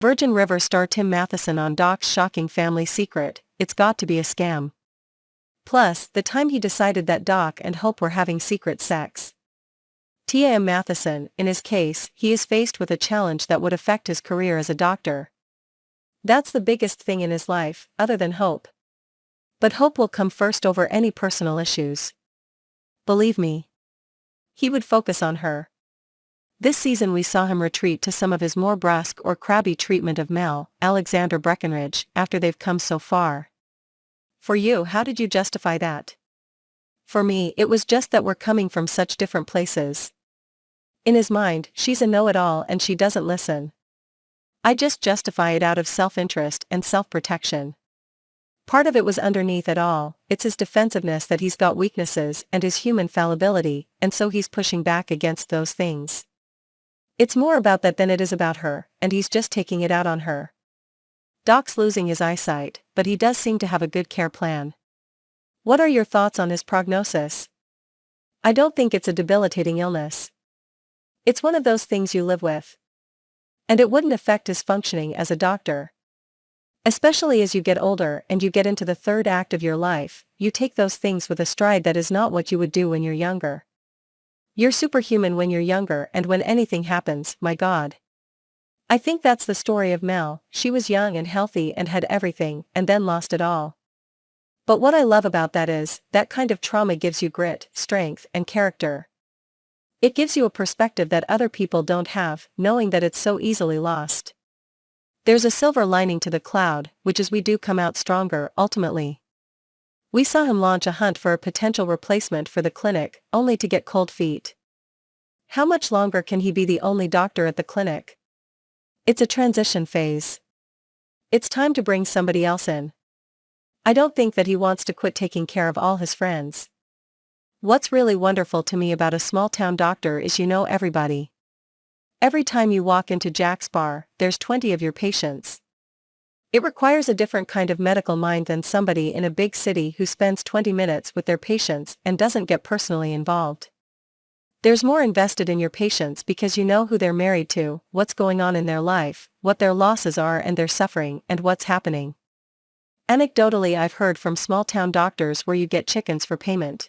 Virgin River star Tim Matheson on Doc's shocking family secret, it's got to be a scam. Plus, the time he decided that Doc and Hope were having secret sex. Tim Matheson, in his case, he is faced with a challenge that would affect his career as a doctor. That's the biggest thing in his life, other than Hope. But Hope will come first over any personal issues. Believe me. He would focus on her. This season we saw him retreat to some of his more brusque or crabby treatment of Mel, Alexander Breckenridge, after they've come so far. For you, how did you justify that? For me, it was just that we're coming from such different places. In his mind, she's a know-it-all and she doesn't listen. I just justify it out of self-interest and self-protection. Part of it was underneath it all, it's his defensiveness that he's got weaknesses and his human fallibility, and so he's pushing back against those things. It's more about that than it is about her, and he's just taking it out on her. Doc's losing his eyesight, but he does seem to have a good care plan. What are your thoughts on his prognosis? I don't think it's a debilitating illness. It's one of those things you live with. And it wouldn't affect his functioning as a doctor. Especially as you get older and you get into the third act of your life, you take those things with a stride that is not what you would do when you're younger. You're superhuman when you're younger, and when anything happens, my God. I think that's the story of Mel. She was young and healthy and had everything, and then lost it all. But what I love about that is, that kind of trauma gives you grit, strength, and character. It gives you a perspective that other people don't have, knowing that it's so easily lost. There's a silver lining to the cloud, which is we do come out stronger, ultimately. We saw him launch a hunt for a potential replacement for the clinic, only to get cold feet. How much longer can he be the only doctor at the clinic? It's a transition phase. It's time to bring somebody else in. I don't think that he wants to quit taking care of all his friends. What's really wonderful to me about a small-town doctor is you know everybody. Every time you walk into Jack's bar, there's 20 of your patients. It requires a different kind of medical mind than somebody in a big city who spends 20 minutes with their patients and doesn't get personally involved. There's more invested in your patients because you know who they're married to, what's going on in their life, what their losses are and their suffering, and what's happening. Anecdotally, I've heard from small-town doctors where you get chickens for payment.